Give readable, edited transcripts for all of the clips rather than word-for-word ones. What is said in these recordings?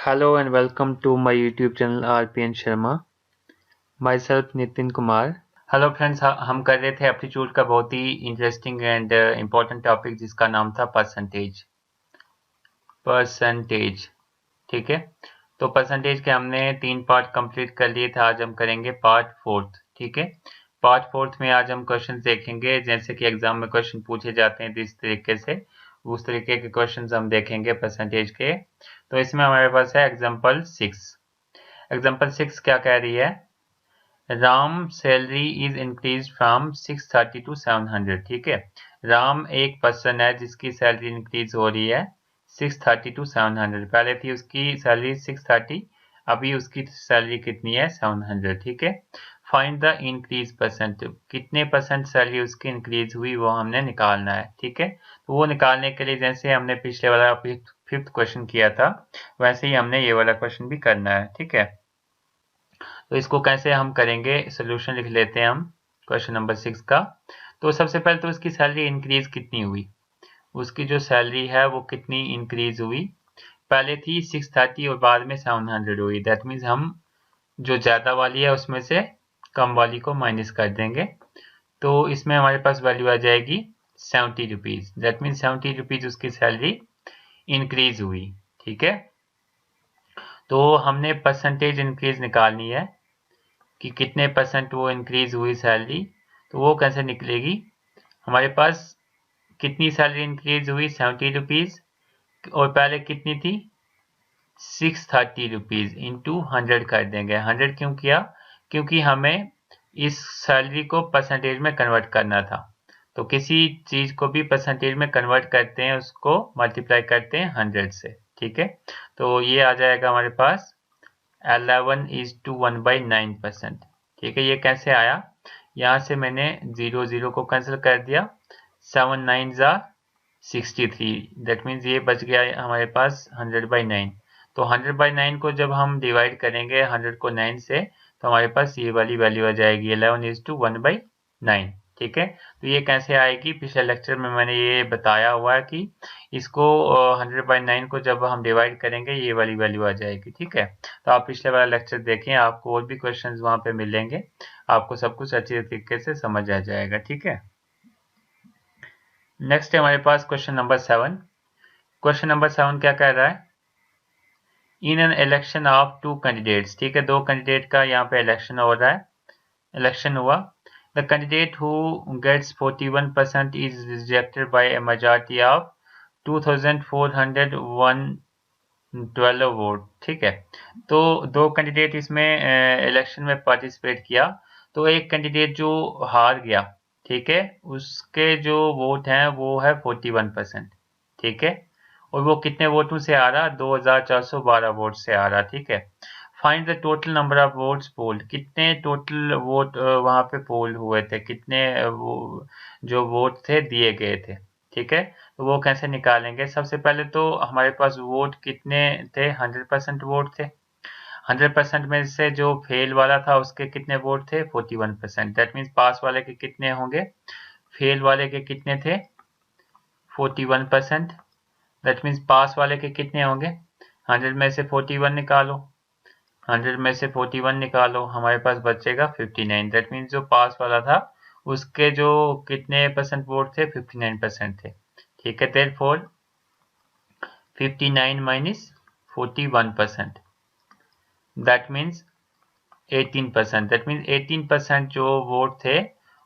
Hello and welcome to my YouTube channel RPN Sharma. Myself Nitin Kumar. Hello friends, हम कर रहे थे aptitude का बहुत ही इंटरेस्टिंग एंड इम्पोर्टेंट टॉपिक जिसका नाम था परसेंटेज। ठीक है, तो परसेंटेज के हमने 3 पार्ट कंप्लीट कर लिए थे। आज हम करेंगे पार्ट 4। ठीक है, पार्ट 4 में आज हम क्वेश्चन देखेंगे जैसे कि एग्जाम में क्वेश्चन पूछे जाते हैं जिस तरीके से, उस तरीके के क्वेश्चन हम देखेंगे परसेंटेज के। तो इसमें हमारे पास है एग्जाम्पल 6। एग्जाम्पल 6 क्या कह रही है? Ram salary is increase from 630 to 700। ठीक है, राम एक पर्सन है जिसकी सैलरी इंक्रीज हो रही है 630 टू 700। पहले थी उसकी सैलरी 630, अभी उसकी सैलरी कितनी है 700। ठीक है, फाइंड द इंक्रीज परसेंट, कितने परसेंट सैलरी उसकी इंक्रीज हुई वो हमने निकालना है। ठीक है, तो वो निकालने के लिए जैसे हमने पिछले वाला फिफ्थ क्वेश्चन किया था वैसे ही हमने ये वाला क्वेश्चन भी करना है। ठीक है, तो इसको कैसे हम करेंगे, सोल्यूशन लिख लेते हैं हम क्वेश्चन नंबर 6 का। तो सबसे पहले तो उसकी सैलरी इंक्रीज कितनी हुई, उसकी जो सैलरी है वो कितनी इंक्रीज हुई। पहले थी 630 और बाद में 700 हुई। दैट मीन्स हम जो ज्यादा वाली है उसमें से कम वाली को माइनस कर देंगे, तो इसमें हमारे पास वैल्यू आ जाएगी 70 रुपीज। दैट मीन्स 70 रुपीज उसकी सैलरी इंक्रीज हुई। ठीक है, तो हमने परसेंटेज इंक्रीज निकालनी है कि कितने परसेंट वो इंक्रीज हुई सैलरी। तो वो कैसे निकलेगी? हमारे पास कितनी सैलरी इंक्रीज हुई 70 रुपीज, और पहले कितनी थी 630 रुपीज इंटू 100 कर देंगे। 100 क्यों किया? क्योंकि हमें इस सैलरी को परसेंटेज में कन्वर्ट करना था। तो किसी चीज को भी परसेंटेज में कन्वर्ट करते हैं, उसको मल्टीप्लाई करते हैं 100 से। ठीक है, तो ये आ जाएगा हमारे पास 11:1/9%। ठीक है, ये कैसे आया? यहाँ से मैंने 0 को कैंसिल कर दिया, 7 9 63। दैट मीन्स ये बच गया हमारे पास 100/9। तो 100/9 को जब हम डिवाइड करेंगे 100 को 9 से, तो हमारे पास ये वाली वैल्यू आ जाएगी 11:1/9। ठीक है, तो ये कैसे आएगी? पिछले लेक्चर में मैंने ये बताया हुआ है कि इसको 100/9 को जब हम डिवाइड करेंगे ये वाली वैल्यू आ जाएगी। ठीक है, तो आप पिछले वाला लेक्चर देखें, आपको और भी क्वेश्चंस वहां पे मिलेंगे, आपको सब कुछ अच्छी तरीके से समझ आ जाएगा। ठीक है, नेक्स्ट है हमारे पास क्वेश्चन नंबर 7। क्वेश्चन नंबर 7 क्या कह रहा है? In an election of 2 candidates. ठीक है, 2 कैंडिडेट का यहाँ पे इलेक्शन हो रहा है, इलेक्शन हुआ। The candidate who gets 41% is rejected by a majority of 2412 vote. ठीक है, तो 2 कैंडिडेट इसमें इलेक्शन में पार्टिसिपेट किया, तो एक कैंडिडेट जो हार गया, ठीक है, उसके जो वोट हैं वो है 41%। ठीक है, और वो कितने वोटों से आ रहा? 2412 वोट से आ रहा। ठीक है, find the total number of votes polled, कितने टोटल वोट वहां पे पोल हुए थे, कितने वो जो वोट थे दिए गए थे। ठीक है, तो वो कैसे निकालेंगे? सबसे पहले तो हमारे पास वोट कितने थे? 100% वोट थे। 100% में से जो फेल वाला था उसके कितने वोट थे? 41%। दैट मीन्स पास वाले के कितने होंगे? फेल वाले के कितने थे? 41%। दैट मीन्स पास वाले के कितने होंगे? 100 में से 41 निकालो, 100 में से 41 निकालो, हमारे पास बचेगा 59। दैट मीन्स जो पास वाला था उसके जो कितने परसेंट वोट थे? 59% थे। ठीक है, therefore 59 minus 41%, that means 18%। That means 18% जो वोट थे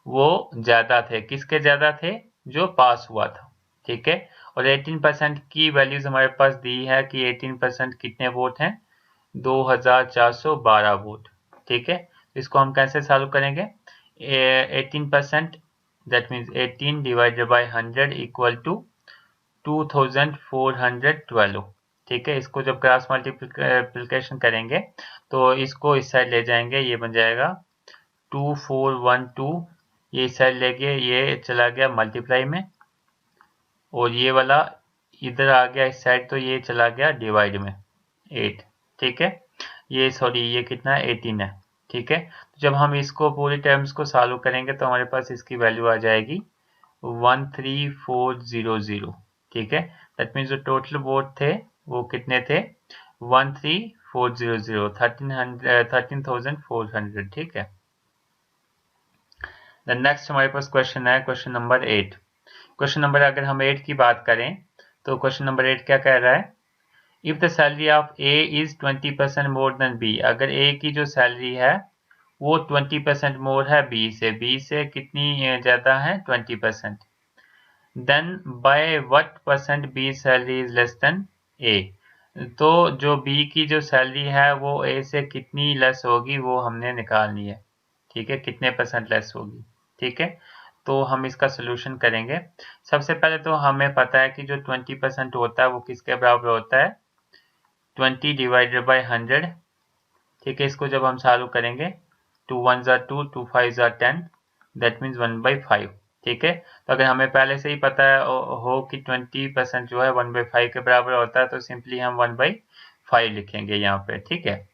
वो ज्यादा थे। किसके ज्यादा थे? जो पास हुआ था। ठीक है, और 18% की वैल्यूज हमारे पास दी है कि 18% कितने वोट हैं? 2412 वोट। ठीक है, तो इसको हम कैसे सॉल्व करेंगे? 18%, that means 18 divided by 100 equal to 2412। ठीक है, इसको जब क्रॉस मल्टीप्लिकेशन करेंगे तो इसको इस साइड ले जाएंगे, ये बन जाएगा 2412। ये इस साइड ले गए, ये चला गया मल्टीप्लाई में, और ये वाला इधर आ गया इस साइड, तो ये चला गया डिवाइड में 8। ठीक है, ये सॉरी ये कितना है? 18 है। ठीक है, तो जब हम इसको पूरी टर्म्स को सॉल्व करेंगे तो हमारे पास इसकी वैल्यू आ जाएगी 13400। ठीक है, दैट मीन्स जो टोटल वोट थे वो कितने थे? 13400 13,400 ठीक है। नेक्स्ट हमारे पास क्वेश्चन है क्वेश्चन नंबर 8। क्वेश्चन नंबर अगर हम 8 की बात करें तो क्वेश्चन नंबर 8 क्या कह रहा है, if the salary of A is 20% more than B, अगर ए की जो सैलरी है वो 20% मोर है बी से कितनी ज्यादा है 20%, then by what percent B salary is less than A, तो जो बी की जो सैलरी है वो ए से कितनी लेस होगी वो हमने निकालनी है, ठीक है, कितने परसेंट लेस होगी, ठीक है। तो हम इसका सोल्यूशन करेंगे। सबसे पहले तो हमें पता है कि जो 20% होता है वो किसके बराबर होता है, 20 डिवाइडेड बाई 100, ठीक है। इसको जब हम सॉल्व करेंगे 2 1 ज़ा 2 2 5 ज़ा 10 दैट मीन्स 1/5, ठीक है। तो अगर हमें पहले से ही पता है हो कि 20% जो है 1/5 के बराबर होता है तो सिंपली हम 1/5 लिखेंगे यहाँ पे, ठीक है।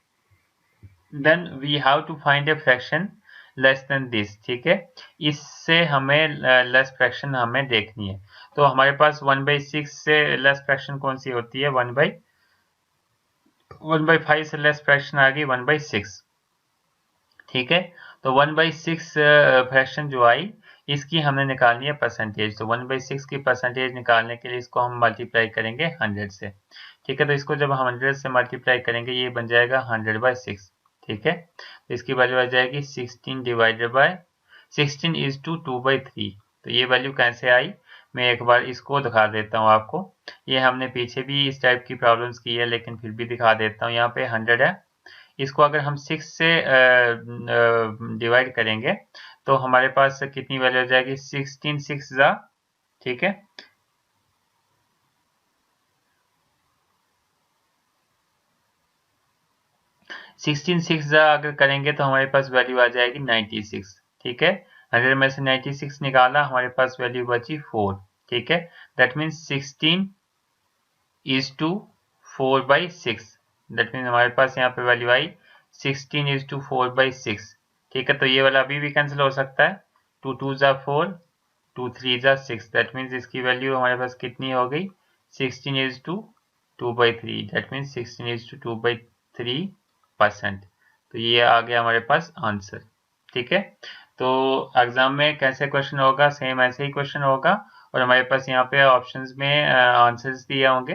Then we have to find a fraction less than this, ठीक है, इससे हमें लेस फ्रैक्शन हमें देखनी है। तो हमारे पास 1/6 से लेस फ्रैक्शन कौन सी होती है, 1/5 से लेस फ्रैक्शन आ गई 1/6, ठीक है। तो 1/6 फ्रैक्शन जो आई इसकी हमने निकालनी है परसेंटेज, तो 1/6 की परसेंटेज निकालने के लिए इसको हम मल्टीप्लाई करेंगे 100 से, ठीक है। तो इसको जब हम 100 से मल्टीप्लाई करेंगे ये बन जाएगा 100/6, ठीक है। तो इसकी वैल्यू आ जाएगी 16 डिवाइडेड बाय 16 इज टू 2/3, तो ये वैल्यू कैसे आई मैं एक बार इसको दिखा देता हूँ आपको। ये हमने पीछे भी इस टाइप की प्रॉब्लम्स की है लेकिन फिर भी दिखा देता हूँ। यहाँ पे 100 है, इसको अगर हम 6 से डिवाइड करेंगे तो हमारे पास कितनी वैल्यू हो जाएगी, 16 6 ज़ा, ठीक है, 16 6 ज़ा अगर करेंगे तो हमारे पास वैल्यू आ जाएगी 96, ठीक है। 100 में से 96 निकाला हमारे पास वैल्यू बची 4, ठीक है। That means 16 is to 4/6, that means हमारे पास यहाँ पे वैल्यू आई 16 इज टू 4/6, ठीक है। तो ये वाला अभी भी कैंसिल हो सकता है, 2 2 ज़ा 4 2 3 ज़ा 6, दैट मीन्स इसकी वैल्यू हमारे पास कितनी हो गई 16 is to 2/3, that means 16 is to 2/3%। तो ये आ गया हमारे पास आंसर, ठीक है। तो एग्जाम में कैसे क्वेश्चन होगा, सेम ऐसे ही क्वेश्चन होगा और हमारे पास यहाँ पे ऑप्शंस में आंसर्स दिए होंगे।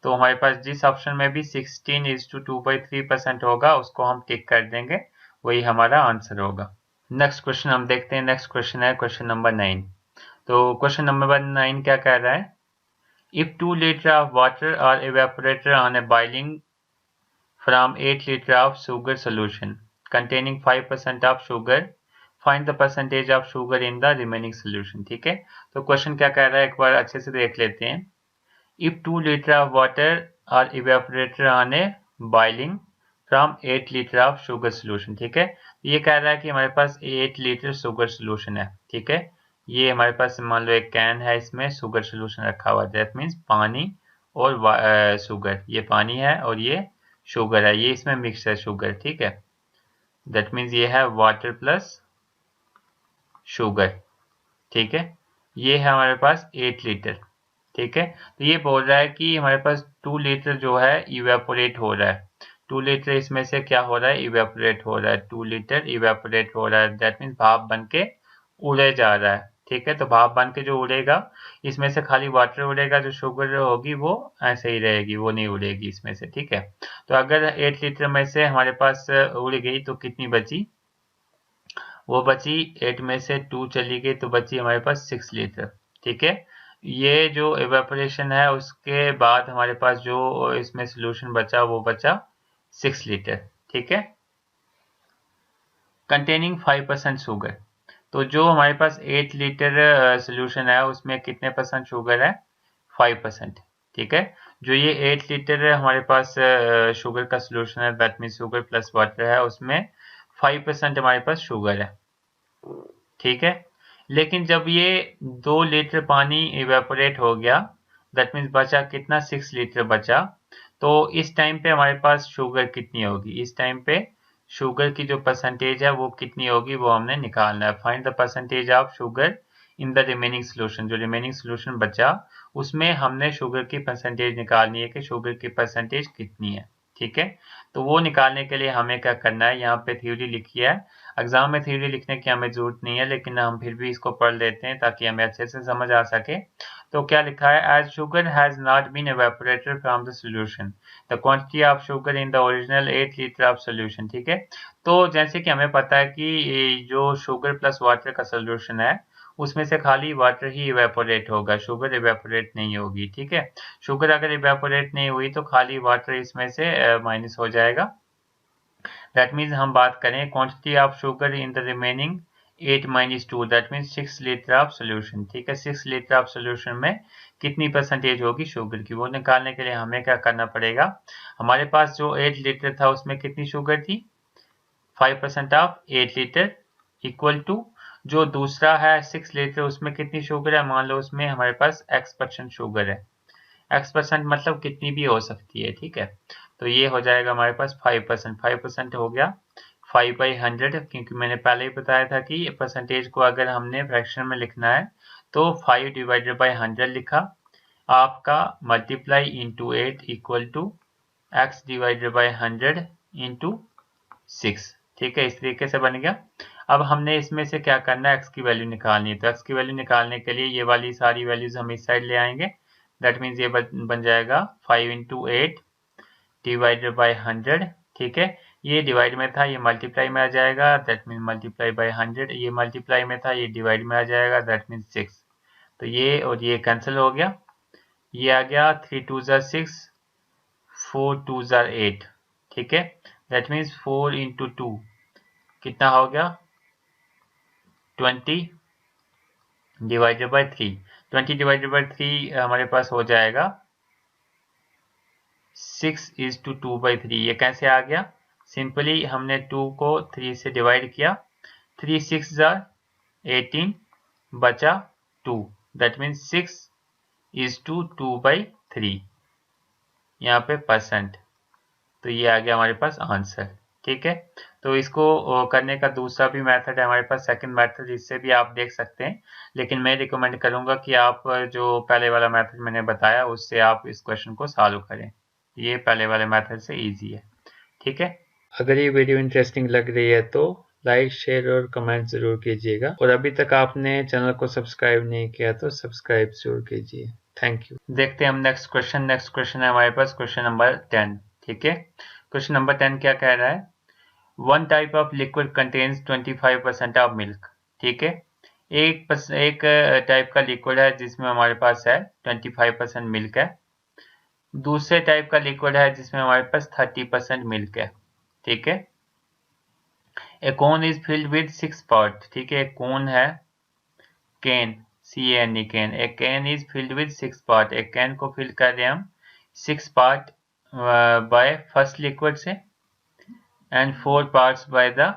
तो हमारे पास जिस ऑप्शन में भी 16 इज टू 2/3% होगा उसको हम टिक कर देंगे, वही हमारा आंसर होगा। नेक्स्ट क्वेश्चन हम देखते हैं। नेक्स्ट क्वेश्चन है क्वेश्चन नंबर 9। तो क्वेश्चन नंबर 9 क्या कह रहा है, if 2 litre of water are evaporated on a boiling from 8 liter of sugar solution containing 5% of sugar, find the percentage of sugar in the remaining solution, ठीक है। तो question क्या कह रहा है एक बार अच्छे से देख लेते हैं। If 2 liter of water are evaporated on a boiling from 8 liter of sugar solution, ठीक है। ये कह रहा है कि हमारे पास 8 लीटर शुगर सोल्यूशन है, ठीक है। ये हमारे पास मान लो एक कैन है, इसमें शुगर सोल्यूशन रखा हुआ है, दैट मीन्स पानी और शुगर, ये पानी है और ये शुगर है, ये इसमें मिक्स है शुगर, ठीक है। दैट मीन्स ये है वाटर प्लस शुगर, ठीक है। ये है हमारे पास 8 लीटर, ठीक है। तो ये बोल रहा है कि हमारे पास 2 लीटर जो है इवेपोरेट हो रहा है, 2 लीटर इसमें से क्या हो रहा है, इवेपोरेट हो रहा है, 2 लीटर इवेपोरेट हो रहा है, दैट मीन्स भाप बन के उड़े जा रहा है, ठीक है। तो भाप बन के जो उड़ेगा इसमें से खाली वाटर उड़ेगा, जो शुगर होगी वो ऐसे ही रहेगी, वो नहीं उड़ेगी इसमें से, ठीक है। तो अगर 8 लीटर में से हमारे पास उड़ गई तो कितनी बची, वो बची 8 में से 2 चली गई तो बची हमारे पास 6 लीटर, ठीक है। ये जो एवेपोरेशन है उसके बाद हमारे पास जो इसमें सोल्यूशन बचा वो बचा 6 लीटर, ठीक है, कंटेनिंग 5% शुगर। तो जो हमारे पास 8 लीटर सोल्यूशन है उसमें कितने परसेंट शुगर है, 5%, ठीक है। जो ये 8 लीटर हमारे पास शुगर का सोल्यूशन है, that means sugar plus water है, उसमें 5% हमारे पास शुगर है, ठीक है। लेकिन जब ये 2 लीटर पानी इवेपोरेट हो गया, दैट मीन्स बचा कितना, 6 लीटर बचा। तो इस टाइम पे हमारे पास शुगर कितनी होगी, इस टाइम पे शुगर की जो परसेंटेज है वो कितनी होगी वो हमने निकालना है। Find the percentage of sugar in the remaining solution, जो रिमेनिंग सोल्यूशन बचा उसमें हमने शुगर की परसेंटेज निकालनी है कि शुगर की परसेंटेज कितनी है, ठीक है। तो वो निकालने के लिए हमें क्या करना है, यहाँ पे थ्योरी लिखी है। एग्जाम में थ्योरी लिखने की हमें जरूरत नहीं है, लेकिन हम फिर भी इसको पढ़ लेते हैं ताकि हमें अच्छे से समझ आ सके। तो क्या लिखा है, as sugar has not been evaporated from the solution the quantity of sugar in the original 8 litre of solution. ठीक है। तो जैसे कि हमें पता है कि जो शुगर प्लस वाटर का सोल्यूशन है उसमें से खाली वाटर ही इवेपोरेट होगा, शुगर इवेपोरेट नहीं होगी। ठीक है। शुगर अगर इवेपोरेट नहीं हुई तो खाली वाटर इसमें से माइनस हो जाएगा। दैट मीन्स हम बात करें quantity of sugar in the remaining 8 minus 2, that means 6 litre of solution. ठीक है। 6 लीटर ऑफ सोल्यूशन में कितनी परसेंटेज होगी शुगर की, वो निकालने के लिए हमें क्या करना पड़ेगा। हमारे पास जो 8 लीटर था उसमें कितनी शुगर थी, 5% ऑफ 8 लीटर इक्वल टू जो दूसरा है 6 लीटर उसमें कितनी शुगर है, मान लो उसमें हमारे पास x% शुगर है। x% मतलब कितनी भी हो सकती है। ठीक है। तो ये हो जाएगा हमारे पास 5%। 5% हो गया 5/100, क्योंकि मैंने पहले ही बताया था कि परसेंटेज को अगर हमने फ्रैक्शन में लिखना है तो 5 डिवाइडेड बाई 100 लिखा, आपका multiply into 8 equal to x divided by 100 into 6। ठीक है। इस तरीके से बन गया। अब हमने इसमें से क्या करना है, x की वैल्यू निकालनी है। तो x की वैल्यू निकालने के लिए ये वाली सारी वैल्यूज हम इस साइड ले आएंगे। दैट मीन्स ये बन जाएगा 5 इंटू 8 डिवाइडेड बाई 100। ठीक है। ये डिवाइड में था, ये मल्टीप्लाई में आ जाएगा, दैट मीन्स मल्टीप्लाई बाई 100। ये मल्टीप्लाई में था, ये डिवाइड में आ जाएगा, दैट मीन्स 6। तो ये और ये कैंसिल हो गया, ये आ गया 3 2 6, 4 2 8। ठीक है। दैट मीन्स 4 इंटू 2 कितना हो गया 20 डिवाइडेड बाई 3। 20 डिवाइडेड बाई 3 हमारे पास हो जाएगा 6:2/3। ये कैसे आ गया, सिंपली हमने 2 को 3 से डिवाइड किया, 3 6 18 बचा 2, दैट मीन्स 6:2/3 यहाँ पे परसेंट। तो ये आ गया हमारे पास आंसर। ठीक है। तो इसको करने का दूसरा भी मेथड है हमारे पास, सेकंड मेथड, इससे भी आप देख सकते हैं। लेकिन मैं रिकमेंड करूंगा कि आप जो पहले वाला मेथड मैंने बताया उससे आप इस क्वेश्चन को सॉल्व करें। ये पहले वाले मेथड से इजी है। ठीक है। अगर ये वीडियो इंटरेस्टिंग लग रही है तो लाइक शेयर और कमेंट जरूर कीजिएगा, और अभी तक आपने चैनल को सब्सक्राइब नहीं किया तो सब्सक्राइब जरूर कीजिए। Thank you. देखते हैं हम नेक्स्ट क्वेश्चन। नेक्स्ट क्वेश्चन है हमारे पास क्वेश्चन नंबर 10। ठीक है। क्वेश्चन नंबर 10 क्या कह रहा है, one type of liquid contains 25% of milk. ठीक है। एक टाइप का लिक्विड है जिसमें हमारे पास है 25% मिल्क है। दूसरे टाइप का लिक्विड है जिसमें हमारे पास 30% मिल्क है। ठीक है। A cone is filled with 6 part. ठीक है। एक कोन है, can, CANE can, a can is filled with 6 part. एक कैन को फिल कर रहे हैं हम 6 पार्ट बाय फर्स्ट लिक्विड से and 4 parts by the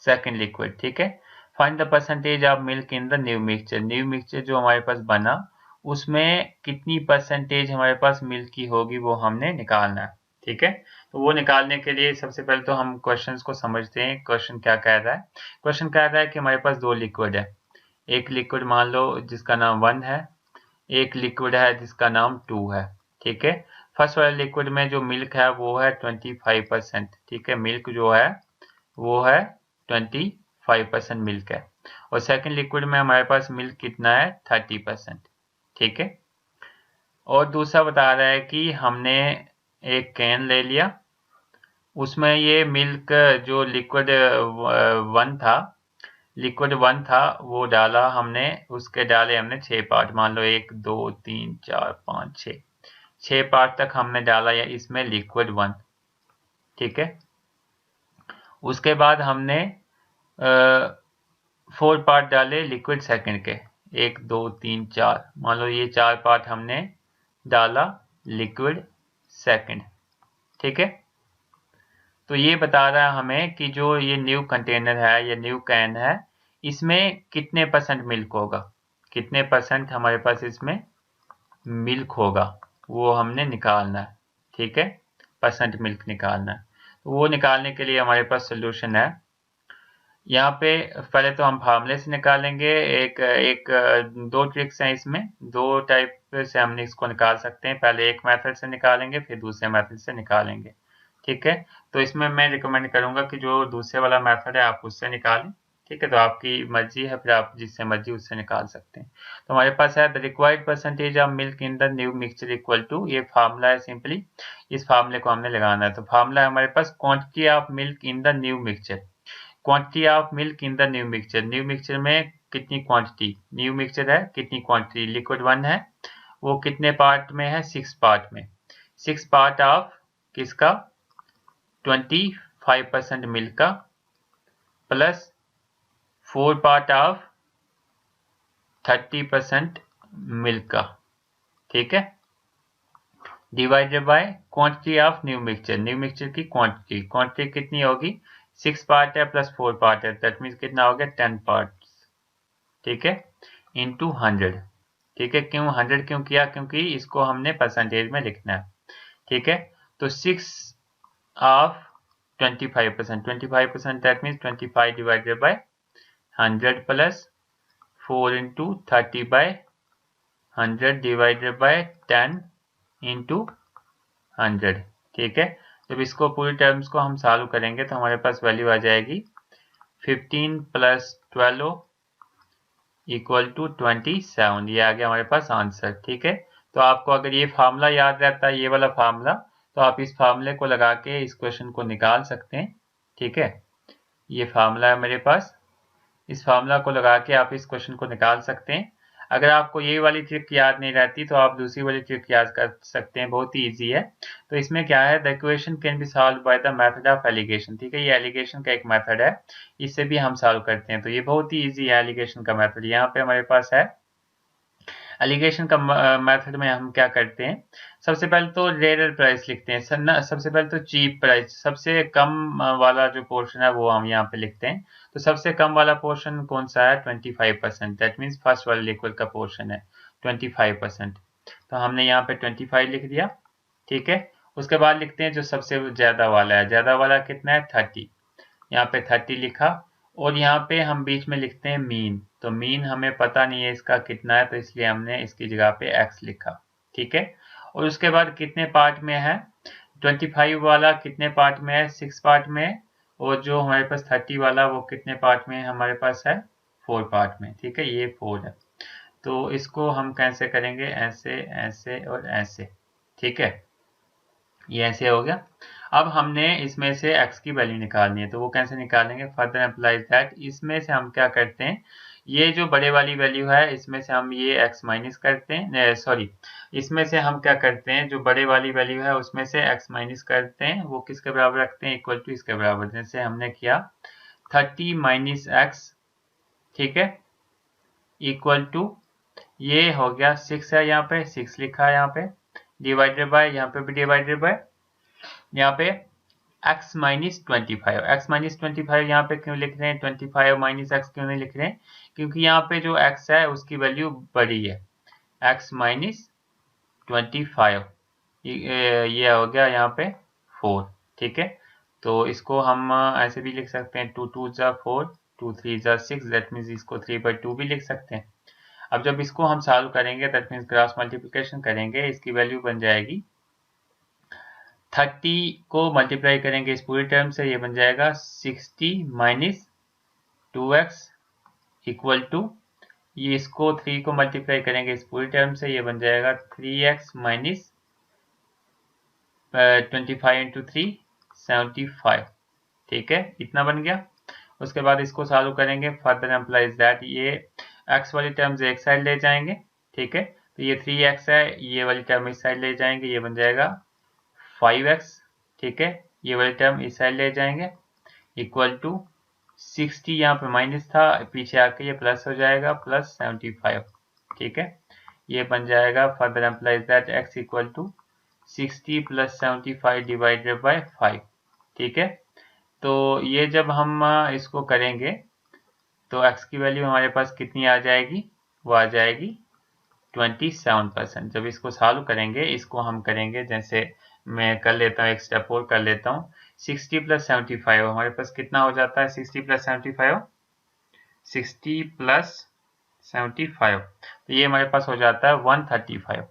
second liquid. ठीक है। Find the percentage of milk in the new mixture. New mixture जो हमारे पास बना उसमें कितनी परसेंटेज हमारे पास मिल्क की होगी वो हमने निकालना है। ठीक है। तो वो निकालने के लिए सबसे पहले तो हम क्वेश्चंस को समझते हैं। क्वेश्चन क्या कह रहा है, क्वेश्चन कह रहा है कि हमारे पास दो लिक्विड है। एक लिक्विड मान लो जिसका नाम 1 है, एक लिक्विड है जिसका नाम 2 है। ठीक है। फर्स्ट वाले लिक्विड में जो मिल्क है वो है 25%। ठीक है। मिल्क जो है वो है 25% मिल्क है, और सेकंड लिक्विड में हमारे पास मिल्क कितना है 30%। ठीक है। और दूसरा बता रहा है कि हमने एक कैन ले लिया, उसमें ये मिल्क जो लिक्विड वन था वो डाला हमने, उसके डाले हमने 6 पार्ट, मान लो 1 2 3 4 5 6 पार्ट तक हमने डाला या इसमें लिक्विड 1। ठीक है। उसके बाद हमने 4 पार्ट डाले लिक्विड सेकंड के, 1 2 3 4, मान लो ये 4 पार्ट हमने डाला लिक्विड सेकंड। ठीक है। तो ये बता रहा है हमें कि जो ये न्यू कंटेनर है या न्यू कैन है इसमें कितने परसेंट मिल्क होगा, कितने परसेंट हमारे पास इसमें मिल्क होगा वो हमने निकालना है। ठीक है। परसेंट मिल्क निकालना है। तो वो निकालने के लिए हमारे पास सोल्यूशन है। यहाँ पे पहले तो हम फार्मूले से निकालेंगे। दो ट्रिक्स हैं इसमें, दो टाइप से हम इसको निकाल सकते हैं। पहले एक मेथड से निकालेंगे फिर दूसरे मेथड से निकालेंगे। ठीक है। तो इसमें मैं रिकमेंड करूंगा कि जो दूसरे वाला मेथड है आप उससे निकालें, ठीक है। तो आपकी मर्जी है, फिर आप जिससे मर्जी उससे निकाल सकते हैं। तो हमारे पास है the required percentage of milk in the new mixture equal to, ये फार्मूला है सिंपली, इस फार्मूले को हमने लगाना है। तो फार्मूला है हमारे पास quantity of milk in the new mixture, quantity of milk in the new mixture, new mixture में कितनी क्वांटिटी, न्यू मिक्सचर है कितनी क्वांटिटी, लिक्विड 1 है, वो कितने पार्ट में है, 6 पार्ट में, 6 पार्ट ऑफ किसका, 25% मिल्क का, प्लस 4 पार्ट ऑफ 30% मिल्क का, ठीक है, divided by quantity of new mixture, new mixture की क्वांटिटी, क्वांटिटी कितनी होगी, 6 पार्ट है प्लस 4 पार्ट है, दैट मीन्स कितना हो गया, 10 पार्ट, ठीक है, इंटू 100, ठीक है। क्यों 100 क्यों किया, क्योंकि इसको हमने परसेंटेज में लिखना है, ठीक है। तो 6 of 25%, 25% that means 25 divided by 100 plus 4 into 30 by 100 divided by 10 into 100, ठीक है। जब इसको पूरी टर्म्स को हम सॉल्व करेंगे तो हमारे पास वैल्यू आ जाएगी 15 प्लस 12 इक्वल टू 27, ये आ गया हमारे पास आंसर, ठीक है। तो आपको अगर ये फार्मूला याद रहता है, ये वाला फार्मूला, तो आप इस फार्मूले को लगा के इस क्वेश्चन को निकाल सकते हैं, ठीक है। ये फार्मूला है मेरे पास, इस फार्मूला को लगा के आप इस क्वेश्चन को निकाल सकते हैं। अगर आपको ये वाली ट्रिक याद नहीं रहती तो आप दूसरी वाली ट्रिक याद कर सकते हैं, बहुत ही ईजी है। तो इसमें क्या है, the equation can be solve by the method of alligation, ठीक है, ये एलिगेशन का एक मेथड है, इससे भी हम सॉल्व करते हैं। तो ये बहुत ही ईजी है एलिगेशन का मेथड। यहाँ पे हमारे पास है एलिगेशन का मेथड में हम क्या करते हैं, सबसे पहले तो रेयर प्राइस लिखते हैं, सबसे पहले तो चीप प्राइस, सबसे कम वाला जो पोर्शन है वो हम यहाँ पे लिखते हैं। तो सबसे कम वाला पोर्शन कौन सा है, 25%, दैट मीन्स फर्स्ट वाले लिक्विड का पोर्शन है 25%, तो हमने यहाँ पे 25 लिख दिया, ठीक है। उसके बाद लिखते हैं जो सबसे ज्यादा वाला है, ज्यादा वाला कितना है 30, यहाँ पे 30 लिखा, और यहाँ पे हम बीच में लिखते हैं मीन, तो मीन हमें पता नहीं है इसका कितना है, तो इसलिए हमने इसकी जगह पे x लिखा, ठीक है। और उसके बाद कितने पार्ट में है, 25 वाला कितने पार्ट में है, 6 पार्ट में, और जो हमारे पास 30 वाला वो कितने पार्ट में है, हमारे पास है 4 पार्ट में, ठीक है, ये 4 है। तो इसको हम कैसे करेंगे, ऐसे ऐसे और ऐसे, ठीक है, ये ऐसे हो गया। अब हमने इसमें से x की वैल्यू निकालनी है, तो वो कैसे निकालेंगे, फर्दर एम्प्लाइज दैट, इसमें से हम क्या करते हैं, ये जो बड़े वाली वैल्यू है इसमें से हम ये x माइनस करते हैं, सॉरी, इसमें से हम क्या करते हैं, जो बड़े वाली वैल्यू है उसमें से x माइनस करते हैं, वो किसके बराबर रखते हैं, इक्वल टू इसके बराबर, जैसे हमने किया 30 माइनस x, ठीक है, इक्वल टू, ये हो गया 6 है, यहाँ पे 6 लिखा है, यहाँ पे डिवाइडेड बाय, यहाँ पे भी डिवाइडेड बाय, यहाँ पे x माइनस 25, एक्स माइनस 25 यहाँ पे क्यों लिख रहे हैं, 25 माइनस एक्स क्यों नहीं लिख रहे हैं, क्योंकि यहाँ पे जो x है उसकी वैल्यू बड़ी है, x माइनस 25, ये हो गया यहाँ पे 4, ठीक है। तो इसको हम ऐसे भी लिख सकते हैं, 2 2 जा 4, 2 3 जा 6, दैट मीन्स इसको 3/2 भी लिख सकते हैं। अब जब इसको हम सॉल्व करेंगे, दैट मीन्स क्रॉस मल्टीप्लिकेशन करेंगे, इसकी वैल्यू बन जाएगी 30 को मल्टीप्लाई करेंगे इस पूरी टर्म से, ये बन जाएगा 60 माइनस 2x इक्वल टू, ये इसको 3 को मल्टीप्लाई करेंगे इस पूरी टर्म से, ये बन जाएगा 3x माइनस 25 इंटू 3 75, ठीक है, इतना बन गया। उसके बाद इसको सॉल्व करेंगे, फर्दर एम्प्लाइज दैट, ये x वाली टर्म्स एक साइड ले जाएंगे, ठीक है, तो ये 3x है, ये वाली टर्म इस साइड ले जाएंगे, ये बन जाएगा 5x, ठीक है, ये वाली टर्म इस साइड ले जाएंगे, इक्वल टू 60, यहाँ पे माइनस था, पीछे आके ये प्लस हो जाएगा, प्लस 75, ठीक है, ये बन जाएगा, further implies that x equal to 60 plus 75 divided by 5, ठीक है। तो ये जब हम इसको करेंगे तो x की वैल्यू हमारे पास कितनी आ जाएगी, वो आ जाएगी 27%। जब इसको सॉल्व करेंगे, इसको हम करेंगे, जैसे मैं कर लेता हूँ, एक स्टेप और कर लेता हूँ, 60 प्लस 75 हमारे पास कितना हो जाता है, 60 प्लस 75, 60 प्लस 75, तो ये हमारे पास हो जाता है 135,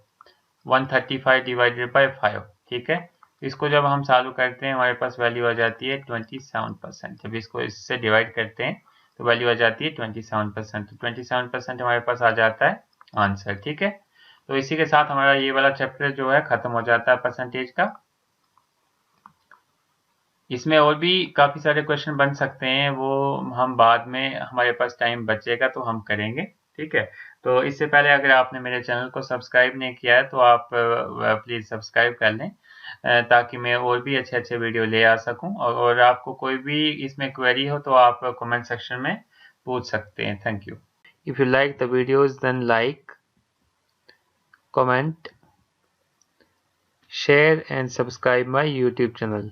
135 डिवाइडेड बाय 5, ठीक है, इसको जब हम चालू करते हैं हमारे पास वैल्यू आ जाती है 27%। जब इसको इससे डिवाइड करते हैं तो वैल्यू आ जाती है 27%। तो 27% हमारे पास आ जाता है आंसर। ठीक है, तो इसी के साथ हमारा ये वाला चैप्टर जो है खत्म हो जाता है परसेंटेज का। इसमें और भी काफ़ी सारे क्वेश्चन बन सकते हैं, वो हम बाद में हमारे पास टाइम बचेगा तो हम करेंगे। ठीक है, तो इससे पहले अगर आपने मेरे चैनल को सब्सक्राइब नहीं किया है तो आप प्लीज़ सब्सक्राइब कर लें, ताकि मैं और भी अच्छे अच्छे वीडियो ले आ सकूं। और आपको कोई भी इसमें क्वेरी हो तो आप कमेंट सेक्शन में पूछ सकते हैं। Thank you. If you like the videos then like, comment, share and subscribe my YouTube channel.